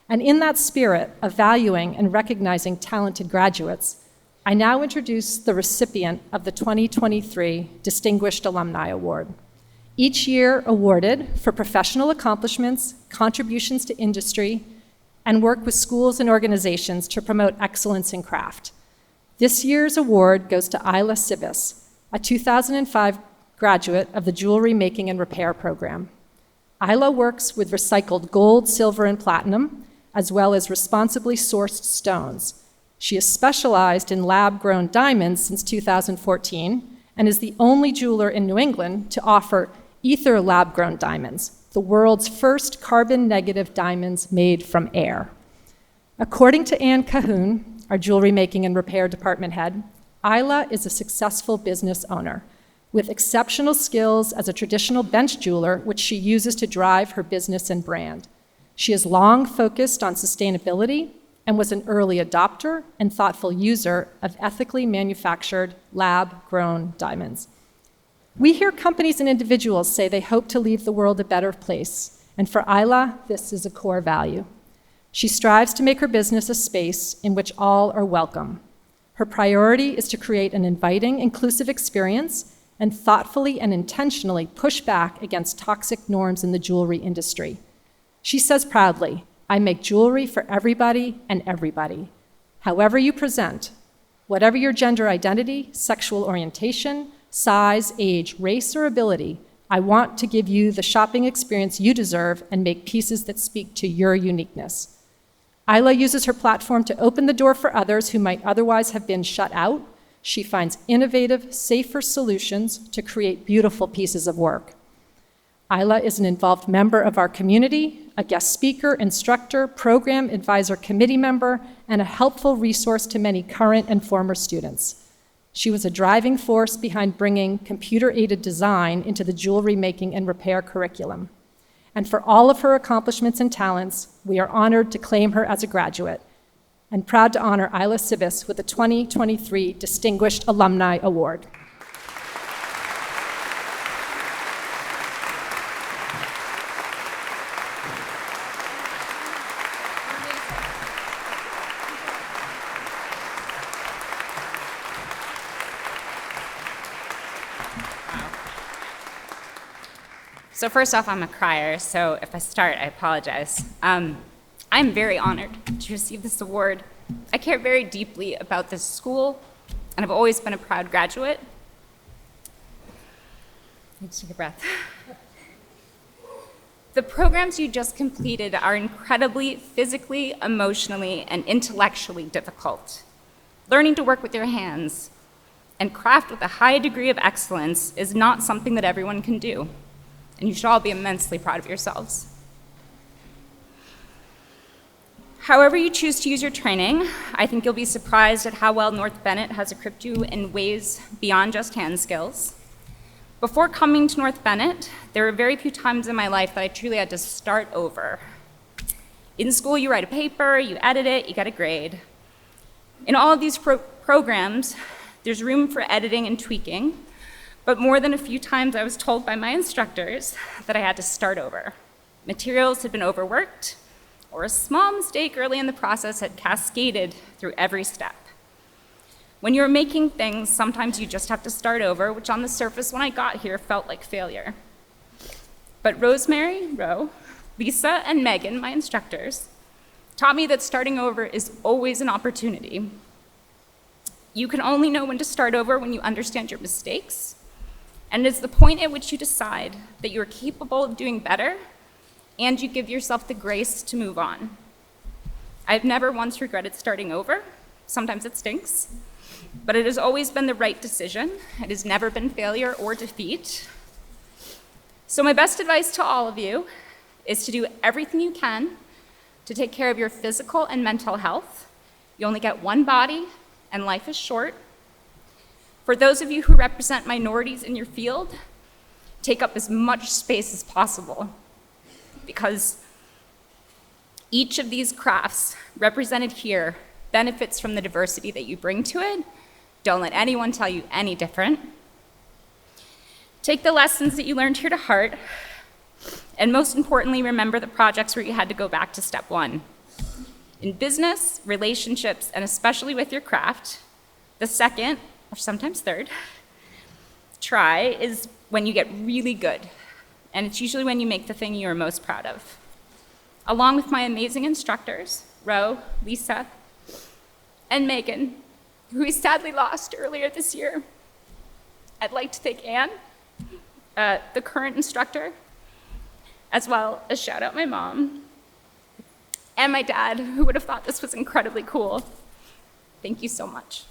And in that spirit of valuing and recognizing talented graduates, I now introduce the recipient of the 2023 Distinguished Alumni Award. Each year awarded for professional accomplishments, contributions to industry, and work with schools and organizations to promote excellence in craft. This year's award goes to Ilah Cibis, a 2005 graduate of the Jewelry Making and Repair program. Ilah works with recycled gold, silver, and platinum, as well as responsibly sourced stones. She has specialized in lab-grown diamonds since 2014 and is the only jeweler in New England to offer ether lab-grown diamonds, the world's first carbon-negative diamonds made from air. According to Ann Cahoon, our jewelry making and repair department head, Ilah is a successful business owner with exceptional skills as a traditional bench jeweler, which she uses to drive her business and brand. She has long focused on sustainability and was an early adopter and thoughtful user of ethically manufactured lab-grown diamonds. We hear companies and individuals say they hope to leave the world a better place, and for Ilah, this is a core value. She strives to make her business a space in which all are welcome. Her priority is to create an inviting, inclusive experience and thoughtfully and intentionally push back against toxic norms in the jewelry industry. She says proudly, "I make jewelry for everybody and everybody. However you present, whatever your gender identity, sexual orientation, size, age, race, or ability, I want to give you the shopping experience you deserve and make pieces that speak to your uniqueness." Ilah uses her platform to open the door for others who might otherwise have been shut out. She finds innovative, safer solutions to create beautiful pieces of work. Ilah is an involved member of our community, a guest speaker, instructor, program advisor committee member, and a helpful resource to many current and former students. She was a driving force behind bringing computer-aided design into the jewelry making and repair curriculum. And for all of her accomplishments and talents, we are honored to claim her as a graduate and proud to honor Ilah Cibis with the 2023 Distinguished Alumni Award. So first off, I'm a crier, so if I start, I apologize. I'm very honored to receive this award. I care very deeply about this school, and I've always been a proud graduate. Let's take a breath. The programs you just completed are incredibly physically, emotionally, and intellectually difficult. Learning to work with your hands and craft with a high degree of excellence is not something that everyone can do, and you should all be immensely proud of yourselves. However you choose to use your training, I think you'll be surprised at how well North Bennett has equipped you in ways beyond just hand skills. Before coming to North Bennett, there were very few times in my life that I truly had to start over. In school, you write a paper, you edit it, you get a grade. In all of these programs, there's room for editing and tweaking, but more than a few times I was told by my instructors that I had to start over. Materials had been overworked, or a small mistake early in the process had cascaded through every step. When you're making things, sometimes you just have to start over, which on the surface when I got here felt like failure. But Rosemary, Ro, Lisa, and Megan, my instructors, taught me that starting over is always an opportunity. You can only know when to start over when you understand your mistakes, and it's the point at which you decide that you are capable of doing better and you give yourself the grace to move on. I've never once regretted starting over. Sometimes it stinks, but it has always been the right decision. It has never been failure or defeat. So my best advice to all of you is to do everything you can to take care of your physical and mental health. You only get one body, and life is short. For those of you who represent minorities in your field, take up as much space as possible, because each of these crafts represented here benefits from the diversity that you bring to it. Don't let anyone tell you any different. Take the lessons that you learned here to heart, and most importantly, remember the projects where you had to go back to step one. In business, relationships, and especially with your craft, the second, or sometimes third, try is when you get really good, and it's usually when you make the thing you are most proud of. Along with my amazing instructors, Ro, Lisa, and Megan, who we sadly lost earlier this year, I'd like to thank Anne, the current instructor, as well as shout out my mom and my dad, who would have thought this was incredibly cool. Thank you so much.